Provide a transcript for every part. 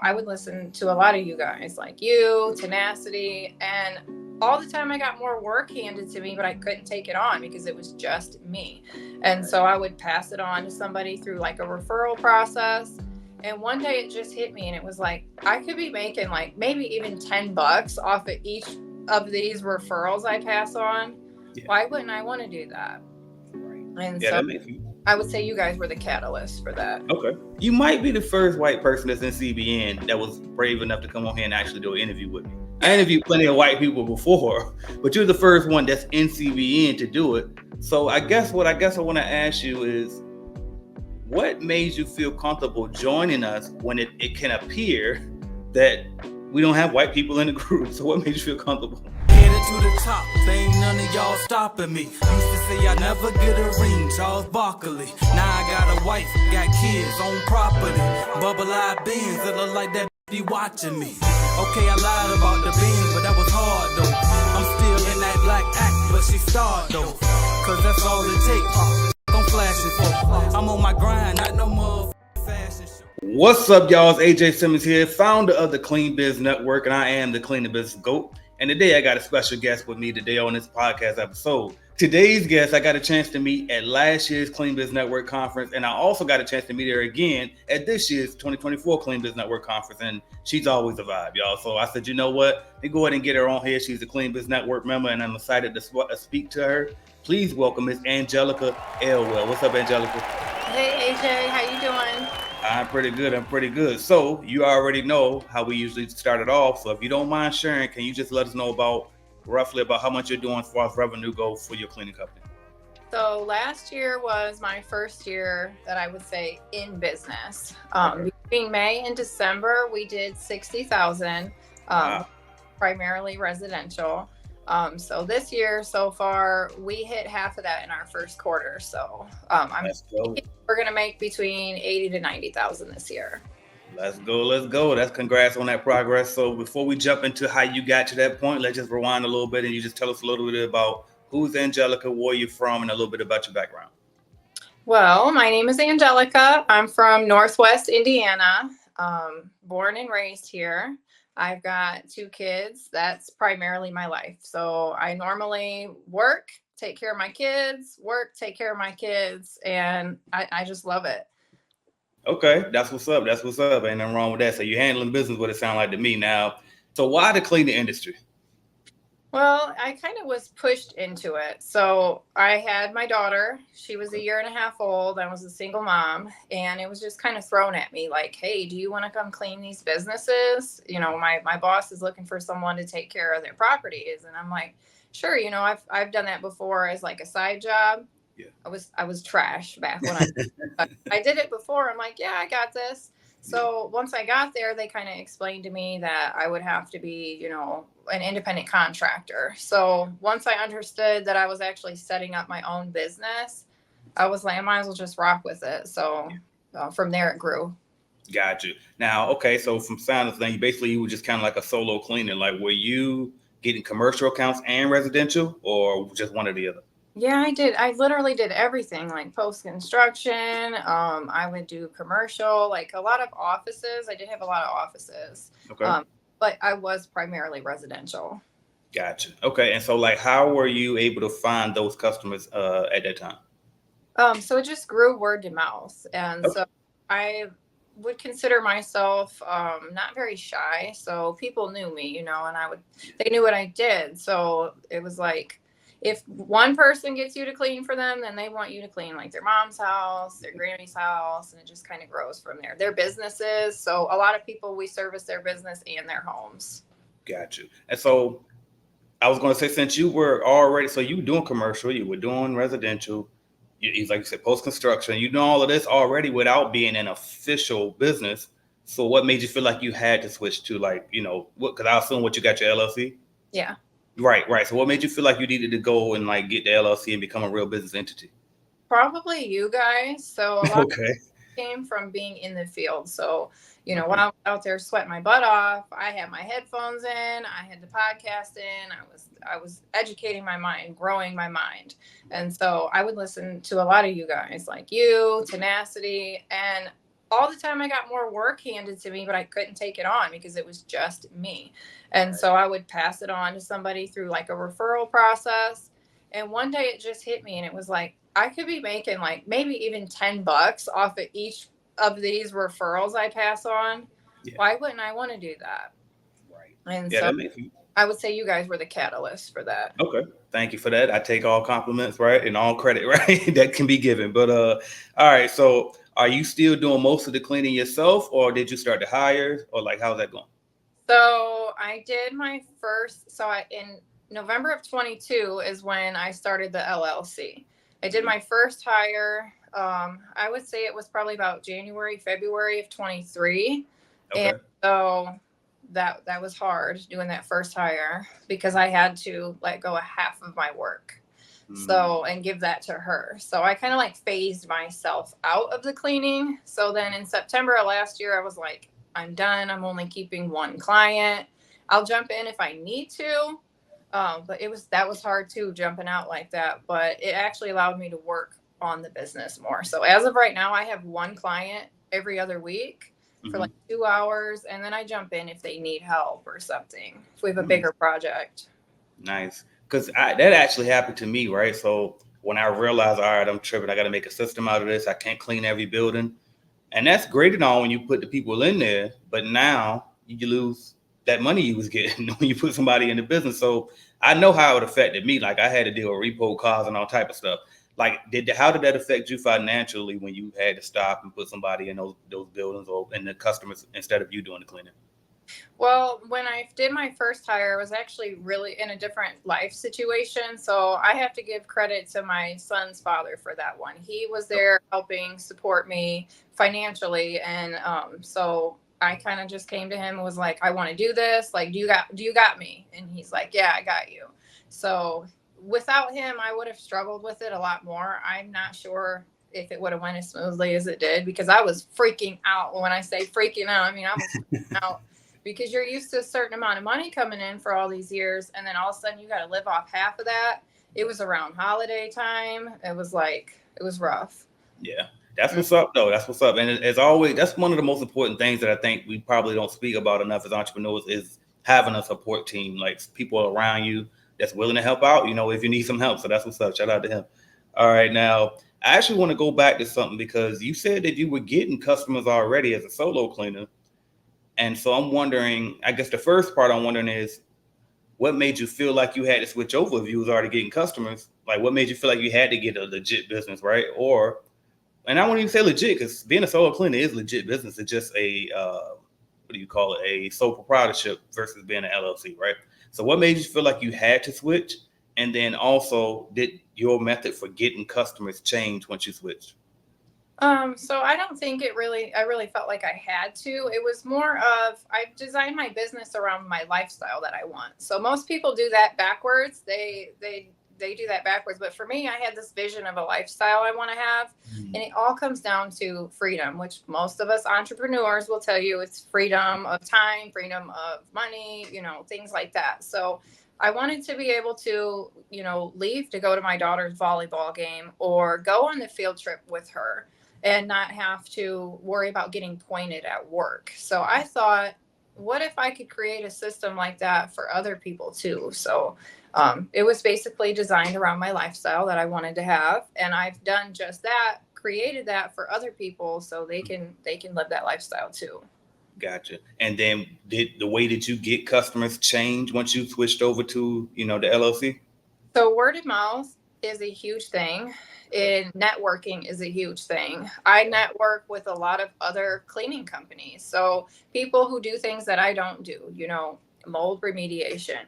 I would listen to a lot of you guys, like you, Tenacity, and all the time I got more work handed to me, but I couldn't take it on because it was just me. And so I would pass it on to somebody through like a referral process. And one day it just hit me and it was like, I could be making like maybe even $10 off of each of these referrals I pass on. Yeah. Why wouldn't I want to do that? And Yeah, so that makes sense. I would say you guys were the catalyst for that. Okay. You might be the first white person that's in CBN that was brave enough to come on here and actually do an interview with me. I interviewed plenty of white people before, but you're the first one that's in CBN to do it. So I guess I want to ask you is, what made you feel comfortable joining us when it can appear that we don't have white people in the group? So what made you feel comfortable? Headed to the top, there ain't none of y'all stopping me. Used to say I never get a ring, Charles Barkley. Now I got a wife, got kids, own property. Bubble-eyed beans that look like that be watching me. Okay, I lied about the beans, but that was hard though. I'm still in that black act, but she starred though. Cause that's all it takes. I'm flashing for. I'm on my grind, not no more fashion show. What's up, y'all? It's AJ Simmons here, founder of the Clean Biz Network, and I am the Clean Business GOAT. And today I got a special guest with me today on this podcast episode. Today's guest I got a chance to meet at last year's Clean Biz Network conference, and I also got a chance to meet her again at this year's 2024 Clean Biz Network conference, and she's always a vibe, y'all. So I said, you know what? Let me go ahead and get her on here. She's a Clean Biz Network member, and I'm excited to speak to her. Please welcome Miss Anjelika Elwell. What's up, Anjelika? Hey AJ, how you doing? I'm pretty good. So you already know how we usually start it off. So if you don't mind sharing, can you just let us know roughly about how much you're doing as far as revenue goes for your cleaning company? So last year was my first year that I would say in business. Between May and December, we did 60,000, Wow. primarily residential. So this year so far, we hit half of that in our first quarter. So Let's go. we're going to make between 80 to 90,000 this year. Let's go. That's congrats on that progress. So before we jump into how you got to that point, let's just rewind a little bit and you just tell us a little bit about who's Anjelika, where you're from, and a little bit about your background. Well, my name is Anjelika. I'm from Northwest Indiana, born and raised here. I've got 2 kids. That's primarily my life. So I normally work, take care of my kids, and I just love it. Okay, that's what's up. Ain't nothing wrong with that. So you're handling business, what it sounds like to me now. So why the cleaning industry? Well, I kind of was pushed into it. So I had my daughter. She was 1.5 years old. I was a single mom. And it was just kind of thrown at me like, hey, do you want to come clean these businesses? You know, my boss is looking for someone to take care of their properties. And I'm like, sure, you know, I've done that before as like a side job. Yeah. I was trash back when I did it before. I'm like, yeah, I got this. So once I got there, they kind of explained to me that I would have to be, you know, an independent contractor. So once I understood that I was actually setting up my own business, I was like, I might as well just rock with it. So from there it grew. Got you. Now, okay, so from sound of things, basically you were just kind of like a solo cleaner. Like, were you getting commercial accounts and residential, or just one or the other? Yeah, I did. I literally did everything, like post-construction. I would do commercial, like a lot of offices. I did have a lot of offices. Okay. But I was primarily residential. Gotcha. Okay. And so like, how were you able to find those customers at that time? So it just grew word to mouth. And so I would consider myself not very shy. So people knew me, you know, and they knew what I did. So it was like, if one person gets you to clean for them, then they want you to clean like their mom's house, their granny's house, and it just kind of grows from there. Their businesses. So a lot of people, we service their business and their homes. Got you. And so I was going to say, since you were already, so you were doing commercial, you were doing residential, like you said, post-construction, you know all of this already without being an official business. So what made you feel like you had to switch to, like, you know, because I assume what you got your LLC? Yeah. Right. So what made you feel like you needed to go and like get the LLC and become a real business entity? Probably you guys. So a lot Okay. came from being in the field. So, you know, when I was out there sweating my butt off, I had my headphones in, I had the podcast in, I was educating my mind, growing my mind. And so I would listen to a lot of you guys, like you, Tenacity, and all the time I got more work handed to me, but I couldn't take it on because it was just me. And so I would pass it on to somebody through like a referral process. And one day it just hit me and it was like, I could be making like maybe even $10 off of each of these referrals I pass on. Yeah. Why wouldn't I want to do that? Right. And Yeah, so that makes sense. I would say you guys were the catalyst for that. Okay. Thank you for that. I take all compliments, right? And all credit, right? That can be given. But all right. So are you still doing most of the cleaning yourself, or did you start to hire, or like how's that going? So I did my first, in November of 22 is when I started the LLC. I did my first hire. I would say it was probably about January, February of 23. Okay. And so that was hard doing that first hire because I had to let go of half of my work. So, and give that to her. So I kind of like phased myself out of the cleaning. So then in September of last year, I was like, I'm done. I'm only keeping one client. I'll jump in if I need to. But that was hard too, jumping out like that. But it actually allowed me to work on the business more. So as of right now, I have one client every other week for like 2 hours. And then I jump in if they need help or something, if we have a bigger project. Nice. Because that actually happened to me, right? So when I realized, all right, I'm tripping, I got to make a system out of this. I can't clean every building. And that's great and all when you put the people in there, but now you lose that money you was getting when you put somebody in the business. So I know how it affected me. Like I had to deal with repo cars and all type of stuff. Like, how did that affect you financially when you had to stop and put somebody in those buildings or in the customers instead of you doing the cleaning? Well, when I did my first hire, I was actually really in a different life situation. So I have to give credit to my son's father for that one. He was there helping support me financially. And so I kind of just came to him and was like, I want to do this. Like, do you got me? And he's like, yeah, I got you. So without him, I would have struggled with it a lot more. I'm not sure if it would have went as smoothly as it did because I was freaking out. When I say freaking out, I mean, I was freaking out. Because you're used to a certain amount of money coming in for all these years. And then all of a sudden you got to live off half of that. It was around holiday time. It was rough. Yeah, that's what's up though. That's what's up. And as always, that's one of the most important things that I think we probably don't speak about enough as entrepreneurs is having a support team, like people around you that's willing to help out, if you need some help. So that's what's up. Shout out to him. All right. Now, I actually want to go back to something because you said that you were getting customers already as a solo cleaner. And so I'm wondering, I guess the first part I'm wondering is what made you feel like you had to switch over if you was already getting customers? Like what made you feel like you had to get a legit business, right? And I won't even say legit because being a solo cleaner is legit business. It's just a, a sole proprietorship versus being an LLC, right? So what made you feel like you had to switch? And then also, did your method for getting customers change once you switched? So I don't think I really felt like I had to. It was more of, I designed my business around my lifestyle that I want. So most people do that backwards. They do that backwards. But for me, I had this vision of a lifestyle I want to have. And it all comes down to freedom, which most of us entrepreneurs will tell you it's freedom of time, freedom of money, things like that. So I wanted to be able to, leave to go to my daughter's volleyball game or go on the field trip with her and not have to worry about getting pointed at work. So I thought, what if I could create a system like that for other people too? So it was basically designed around my lifestyle that I wanted to have. And I've done just that, created that for other people so they can live that lifestyle too. Gotcha. And then did the way that you get customers change once you switched over to, the LLC? So word of mouth is a huge thing. And networking is a huge thing. I network with a lot of other cleaning companies. So people who do things that I don't do, mold remediation,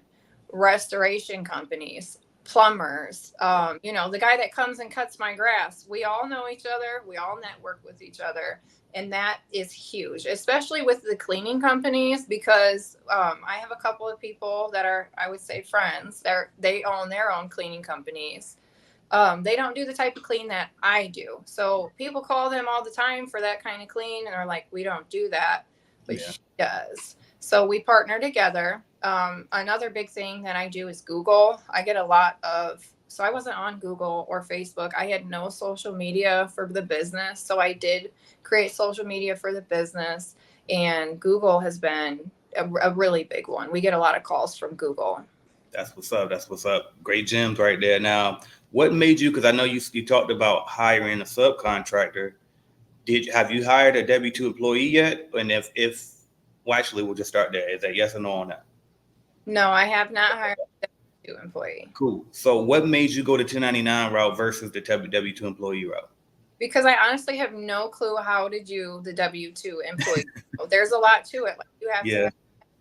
restoration companies, plumbers, the guy that comes and cuts my grass. We all know each other. We all network with each other. And that is huge, especially with the cleaning companies, because I have a couple of people that are, I would say, friends. They own their own cleaning companies. They don't do the type of clean that I do. So people call them all the time for that kind of clean. And they're like, we don't do that, but she does. So we partner together. Another big thing that I do is Google. I get a lot of So I wasn't on Google or Facebook. I had no social media for the business. So I did create social media for the business, and Google has been a really big one. We get a lot of calls from Google. That's what's up. That's what's up. Great gems right there. Now, what made you, because I know you talked about hiring a subcontractor. Have you hired a W-2 employee yet? And well, actually, we'll just start there. Is that yes or no on that? No, I have not hired a W-2 employee. Cool. So what made you go the 1099 route versus the W-2 employee route? Because I honestly have no clue how to do the W-2 employee. There's a lot to it. Like you have to have,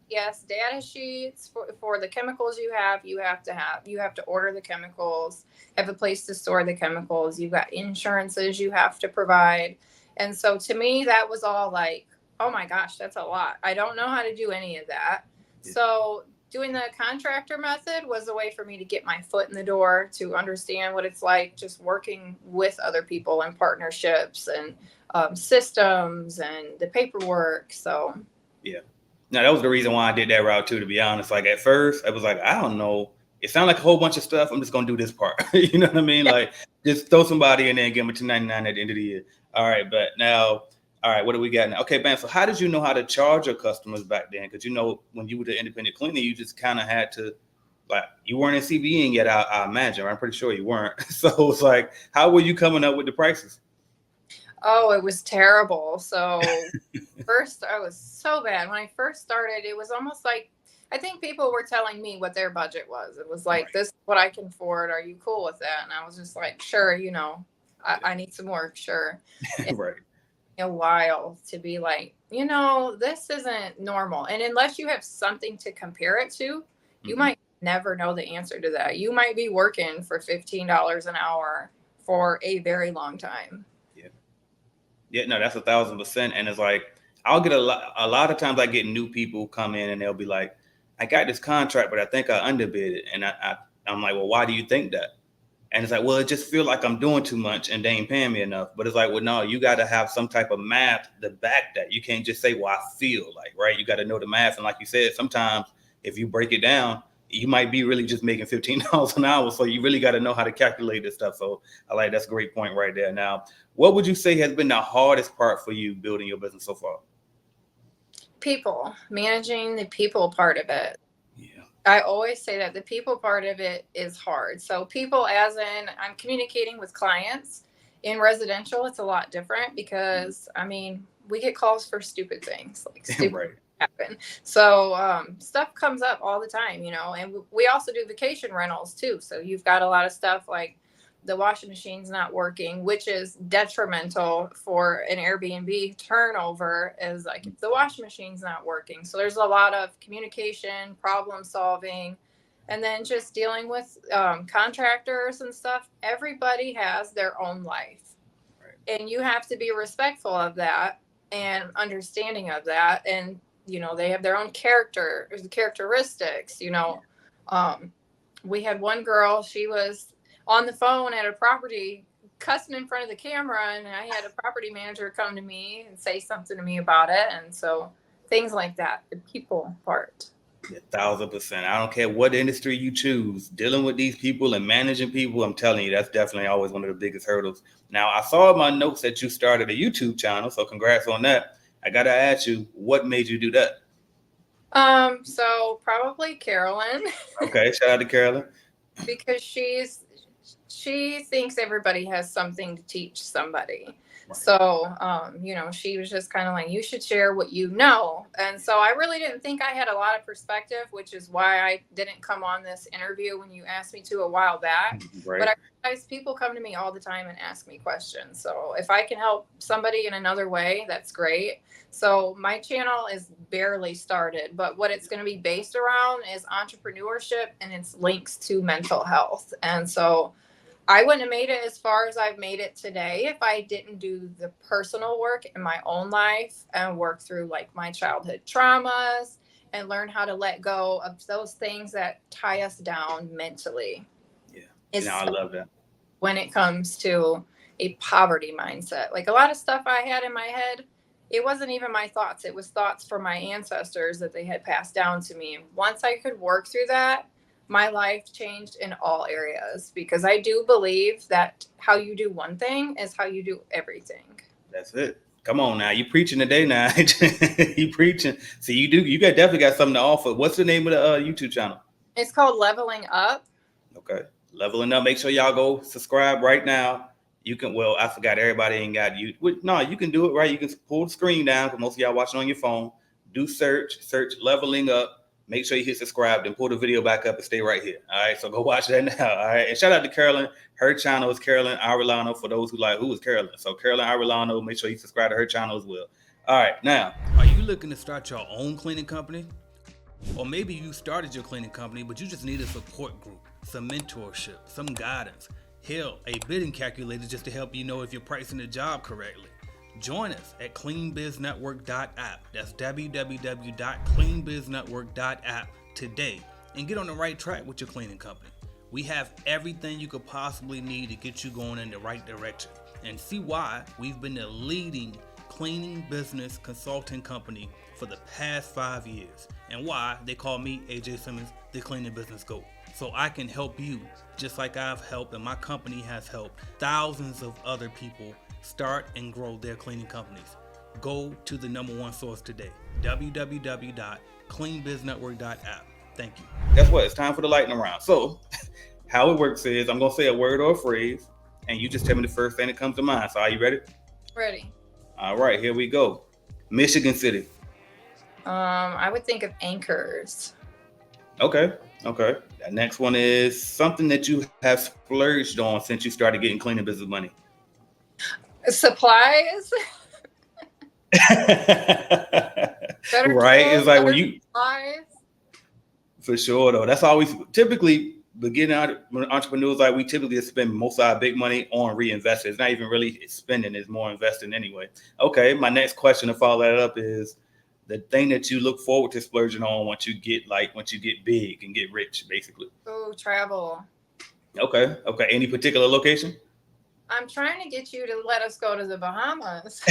yes, data sheets for the chemicals you have to order the chemicals, have a place to store the chemicals. You've got insurances you have to provide. And so to me, that was all like, oh my gosh, that's a lot. I don't know how to do any of that. Yeah. So doing the contractor method was a way for me to get my foot in the door, to understand what it's like just working with other people and partnerships and systems and the paperwork. So, yeah. Now, that was the reason why I did that route too, to be honest. Like at first, I was like, I don't know. It sounded like a whole bunch of stuff. I'm just going to do this part. You know what I mean? Yeah. Like just throw somebody in there and give them a 1099 at the end of the year. All right. But now, all right, what do we got now? Okay, bam. So how did you know how to charge your customers back then? Because, you know, when you were the independent cleaner, you just kind of had to, like, you weren't in CBN yet, I imagine. I'm pretty sure you weren't. So it's like, how were you coming up with the prices? Oh, it was terrible. So first, I was so bad. When I first started, it was almost like, I think people were telling me what their budget was. It was like, This is what I can afford. Are you cool with that? And I was just like, sure, you know, I need some work. Sure. Right. A while to be like, you know, this isn't normal. And unless you have something to compare it to, you might never know the answer to that. You might be working for $15 an hour for a very long time. Yeah, no, that's 1,000%. And it's like, I'll get a lot of times I get new people come in and they'll be like, I got this contract, but I think I underbid it. And I'm like, well, why do you think that? And it's like, well, it just feels like I'm doing too much and they ain't paying me enough. But it's like, well, no, you got to have some type of math to back that. You can't just say, well, I feel like, right? You got to know the math. And like you said, sometimes if you break it down, you might be really just making $15 an hour. So you really got to know how to calculate this stuff. So I like, that's a great point right there. Now, what would you say has been the hardest part for you building your business so far? People, managing the people part of it. Yeah. I always say that the people part of it is hard. So people, as in I'm communicating with clients. In residential, it's a lot different because, I mean, we get calls for stupid things, like stupid right. happen. So stuff comes up all the time, you know, and we also do vacation rentals too. So you've got a lot of stuff like the washing machine's not working, which is detrimental for an Airbnb turnover, is like if the washing machine's not working. So there's a lot of communication, problem solving, and then just dealing with contractors and stuff. Everybody has their own life. Right. And you have to be respectful of that and understanding of that. And, you know, they have their own characteristics, you know. We had one girl, she was on the phone at a property cussing in front of the camera, and I had a property manager come to me and say something to me about it. And so things like that, the people part. 1,000%. I don't care what industry you choose, dealing with these people and managing people, I'm telling you, that's definitely always one of the biggest hurdles. Now, I saw in my notes that you started a YouTube channel, so congrats on that. I got to ask you, what made you do that? So probably Carolyn. Okay, shout out to Carolyn. Because she thinks everybody has something to teach somebody. Right. So, you know, she was just kind of like, you should share what you know. And so I really didn't think I had a lot of perspective, which is why I didn't come on this interview when you asked me to a while back. Right. But I realize people come to me all the time and ask me questions. So if I can help somebody in another way, that's great. So my channel is barely started, but what it's going to be based around is entrepreneurship and its links to mental health. And so I wouldn't have made it as far as I've made it today if I didn't do the personal work in my own life and work through like my childhood traumas and learn how to let go of those things that tie us down mentally. Yeah. No, I love that. When it comes to a poverty mindset, like a lot of stuff I had in my head, it wasn't even my thoughts. It was thoughts from my ancestors that they had passed down to me. And once I could work through that, my life changed in all areas, because I do believe that how you do one thing is how you do everything. That's it. Come on now, you preaching today now. You preaching. See, you definitely got something to offer. What's the name of the YouTube channel? It's called Leveling Up. Okay. Leveling Up. Make sure y'all go subscribe right now. You can, well, I forgot everybody ain't got you. No, you can do it right. You can pull the screen down because most of y'all watching on your phone. Do search Leveling Up. Make sure you hit subscribe and pull the video back up and stay right here. All right. So go watch that now. All right. And shout out to Carolyn. Her channel is Carolyn Arellano, for those who like, who is Carolyn? So Carolyn Arellano, make sure you subscribe to her channel as well. All right. Now, are you looking to start your own cleaning company? Or maybe you started your cleaning company, but you just need a support group, some mentorship, some guidance. Hell, a bidding calculator just to help you know if you're pricing the job correctly. Join us at cleanbiznetwork.app. That's www.cleanbiznetwork.app today and get on the right track with your cleaning company. We have everything you could possibly need to get you going in the right direction, and see why we've been the leading cleaning business consulting company for the past 5 years, and why they call me, AJ Simmons, the cleaning business GOAT. So I can help you just like I've helped, and my company has helped thousands of other people start and grow their cleaning companies. Go to the #1 source today, www.cleanbiznetwork.app. Thank you. Guess what? It's time for the lightning round. So how it works is I'm going to say a word or a phrase, and you just tell me the first thing that comes to mind. So are you ready? Ready. All right, here we go. Michigan City. I would think of anchors. Okay. The next one is something that you have splurged on since you started getting cleaning business money. Supplies. Right? It's like when you supplies. For sure though. That's always typically beginning entrepreneurs, like we typically spend most of our big money on reinvesting. It's not even really spending, it's more investing anyway. Okay, my next question to follow that up is the thing that you look forward to splurging on once you get big and get rich, basically. Oh, travel. Okay. Any particular location? I'm trying to get you to let us go to the Bahamas.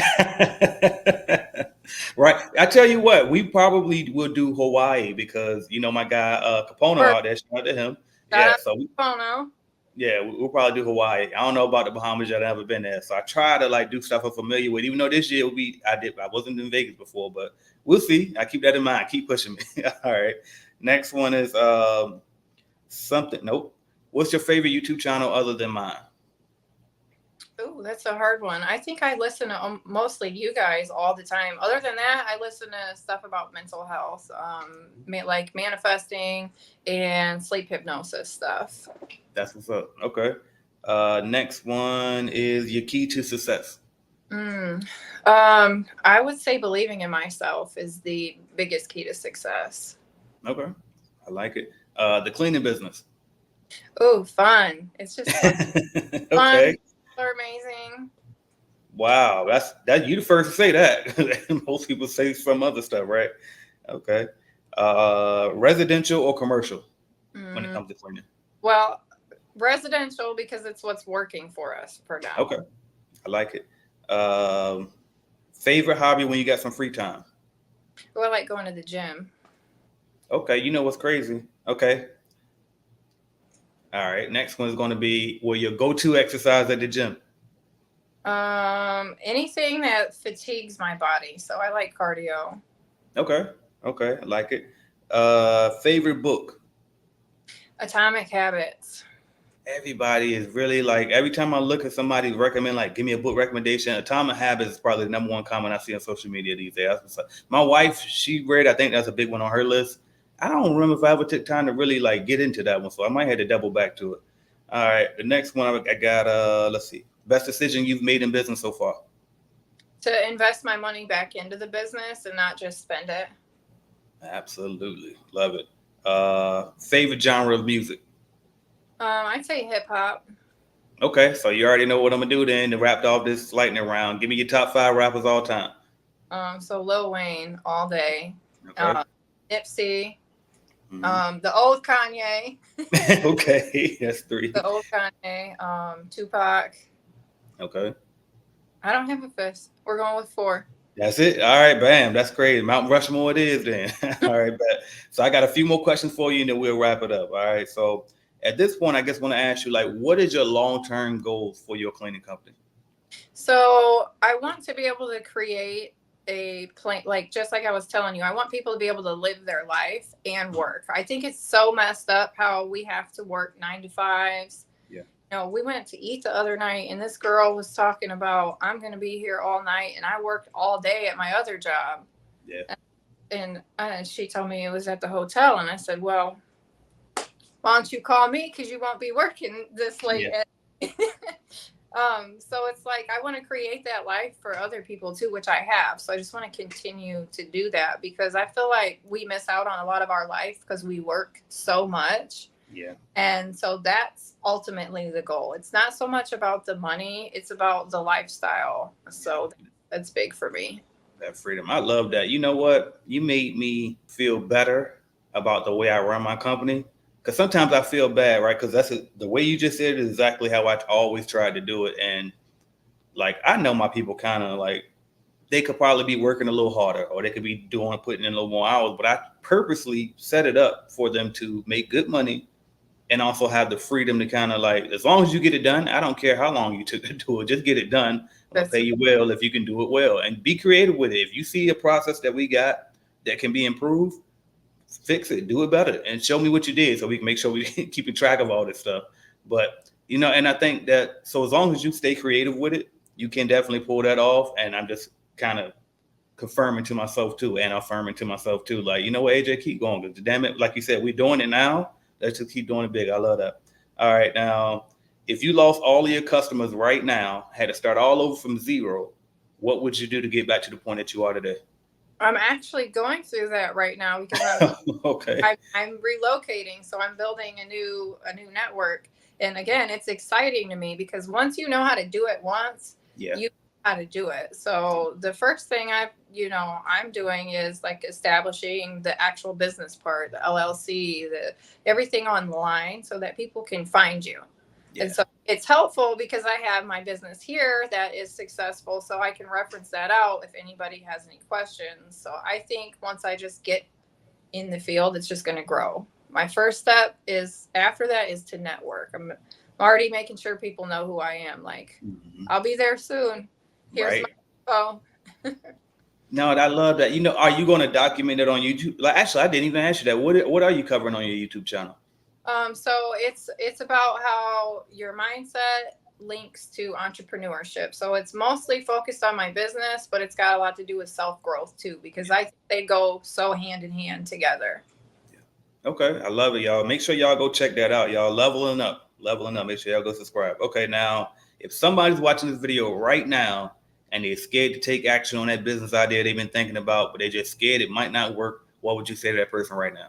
Right. I tell you what, we probably will do Hawaii because my guy Capono out there. Shout out to him. Capono. We'll probably do Hawaii. I don't know about the Bahamas yet. I've never been there, so I try to do stuff I'm familiar with. Even though this year I wasn't in Vegas before, but we'll see. I keep that in mind. Keep pushing me. All right. Next one is something. Nope. What's your favorite YouTube channel other than mine? Oh, that's a hard one. I think I listen to mostly you guys all the time. Other than that, I listen to stuff about mental health, like manifesting and sleep hypnosis stuff. That's what's up. Okay. Next one is your key to success. I would say believing in myself is the biggest key to success. Okay. I like it. The cleaning business. Oh, fun. It's just fun. Okay. Fun. Are amazing. Wow, that you the first to say that. Most people say some other stuff, right? Okay. Residential or commercial when it comes to cleaning? Well, residential because it's what's working for us for now. Okay. I like it. Favorite hobby when you got some free time? Oh, I like going to the gym. Okay, you know what's crazy? Okay. All right. Next one is going to be your go-to exercise at the gym. Anything that fatigues my body. So I like cardio. Okay. I like it. Favorite book? Atomic Habits. Everybody is really every time I look at somebody recommend, give me a book recommendation, Atomic Habits is probably the #1 comment I see on social media these days. My wife, she read, I think that's a big one on her list. I don't remember if I ever took time to really get into that one, so I might have to double back to it. All right, the next one I got, let's see. Best decision you've made in business so far? To invest my money back into the business and not just spend it. Absolutely. Love it. Favorite genre of music? I'd say hip hop. Okay, so you already know what I'm gonna do then to wrap off this lightning round. Give me your top 5 rappers all time. So Lil Wayne all day. Okay. Nipsey. The old Kanye. Okay, that's 3. The old Kanye. Tupac. Okay. I don't have a fifth. We're going with 4. That's it. All right, bam. That's crazy. Mount Rushmore it is then. All right, bet. So I got a few more questions for you and then we'll wrap it up. All right. So at this point, I guess I want to ask you, like, what is your long-term goals for your cleaning company? So I want to be able to create a plan, like just like I was telling you, I want people to be able to live their life and work. I think it's so messed up how we have to work 9 to 5s. Yeah. We went to eat the other night and this girl was talking about, I'm going to be here all night, and I worked all day at my other job. Yeah. And she told me it was at the hotel, and I said, well, why don't you call me, because you won't be working this late. Yeah. So it's like I want to create that life for other people too, which I have. So I just want to continue to do that, because I feel like we miss out on a lot of our life because we work so much. Yeah. And so that's ultimately the goal. It's not so much about the money, it's about the lifestyle. So that's big for me. That freedom. I love that. You know what? You made me feel better about the way I run my company. Because sometimes I feel bad, right? Because the way you just said it is exactly how I always tried to do it. And like, I know my people kind of like, they could probably be working a little harder, or they could be putting in a little more hours, but I purposely set it up for them to make good money and also have the freedom to kind of like, as long as you get it done, I don't care how long you took to do it, just get it done. I'll pay you well if you can do it well, and be creative with it. If you see a process that we got that can be improved, fix it, do it better, and show me what you did so we can make sure we keep track of all this stuff. But, and I think that, so as long as you stay creative with it, you can definitely pull that off. And I'm just kind of confirming to myself too, and affirming to myself too, like, you know what, AJ, keep going. Because damn it, like you said, we're doing it now. Let's just keep doing it big. I love that. All right. Now, if you lost all of your customers right now, had to start all over from zero, what would you do to get back to the point that you are today? I'm actually going through that right now, because okay. I'm relocating. So I'm building a new network. And again, it's exciting to me, because once you know how to do it once, you know how to do it. So the first thing I'm doing is like establishing the actual business part, the LLC, everything online, so that people can find you. Yeah. And so it's helpful because I have my business here that is successful, so I can reference that out if anybody has any questions. So I think once I just get in the field, it's just going to grow. My first step after that is to network. I'm already making sure people know who I am. Like, I'll be there soon. Here's my info. No, I love that. Are you going to document it on YouTube? Like, actually, I didn't even ask you that. What are you covering on your YouTube channel? So it's about how your mindset links to entrepreneurship. So it's mostly focused on my business, but it's got a lot to do with self-growth too, because I think they go so hand in hand together. Yeah. Okay. I love it, y'all. Make sure y'all go check that out, y'all. Leveling up. Make sure y'all go subscribe. Okay. Now, if somebody's watching this video right now and they're scared to take action on that business idea they've been thinking about, but they're just scared it might not work, what would you say to that person right now?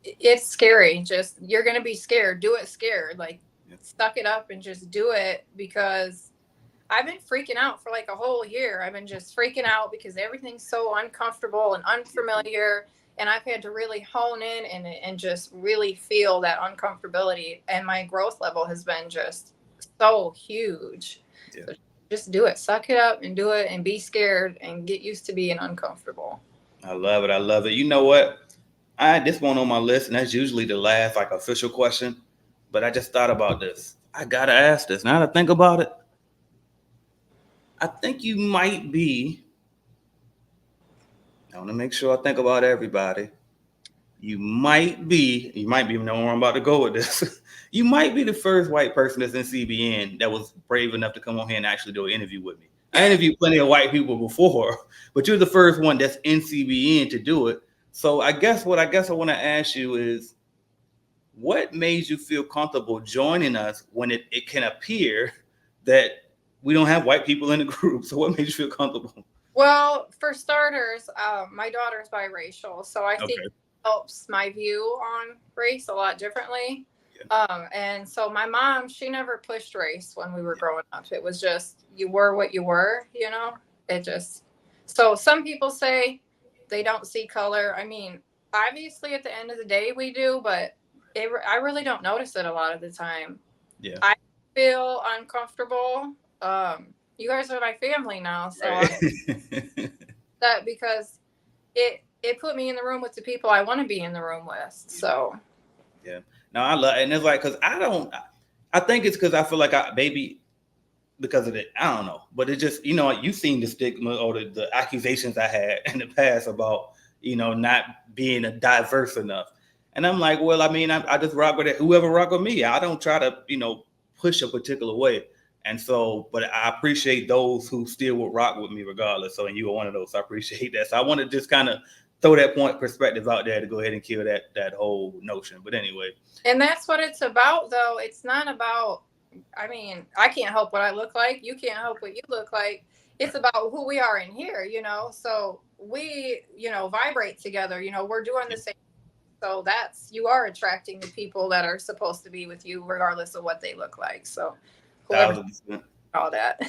It's scary. You're going to be scared. Do it scared. Like, suck it up and just do it, because I've been freaking out for like a whole year. I've been just freaking out because everything's so uncomfortable and unfamiliar. And I've had to really hone in and just really feel that uncomfortability. And my growth level has been just so huge. Yeah. So just do it. Suck it up and do it, and be scared and get used to being uncomfortable. I love it. You know what? This one on my list, and that's usually the last like official question, but I just thought about this. I gotta ask this. Now that I think about it, I think you might be. I want to make sure I think about everybody. You might be knowing where I'm about to go with this. You might be the first white person that's in CBN that was brave enough to come on here and actually do an interview with me. I interviewed plenty of white people before, but you're the first one that's in CBN to do it. So I guess I want to ask you is, what made you feel comfortable joining us when it can appear that we don't have white people in the group? So what made you feel comfortable? Well, for starters, my daughter's biracial, so I think it helps my view on race a lot differently. Yeah. And so my mom, she never pushed race when we were growing up. It was just, you were what you were, so some people say they don't see color. I mean, obviously at the end of the day we do, but I really don't notice it a lot of the time. Yeah. I feel uncomfortable. You guys are my family now, so right. that because it put me in the room with the people I want to be in the room with. So yeah, no, I love it. And it's like, because I think it's because I feel like maybe because of it, I don't know, but it just, you've seen the stigma or the accusations I had in the past about, not being a diverse enough. And I'm like, well, I mean, I just rock with it. Whoever rock with me, I don't try to, push a particular way. And so, but I appreciate those who still would rock with me regardless. So, and you were one of those. So I appreciate that. So I want to just kind of throw that point perspective out there to go ahead and kill that whole notion. But anyway. And that's what it's about, though. It's not about, I mean, I can't help what I look like. You can't help what you look like. It's about who we are in here, So we, vibrate together. We're doing the same. So you are attracting the people that are supposed to be with you, regardless of what they look like. So, 1,000%. All that.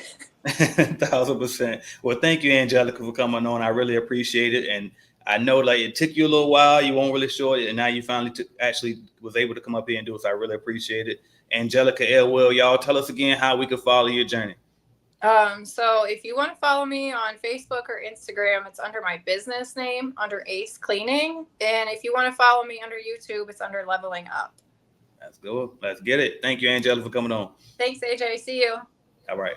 1,000%. Well, thank you, Anjelika, for coming on. I really appreciate it. And I know like it took you a little while. You weren't really sure. And now you finally actually was able to come up here and do it. So I really appreciate it. Anjelika Elwell, y'all, tell us again how we can follow your journey. So if you want to follow me on Facebook or Instagram, it's under my business name, under Ace Cleaning. And if you want to follow me under YouTube, it's under Leveling Up. Let's go. Let's get it. Thank you, Anjelika, for coming on. Thanks, AJ. See you. All right.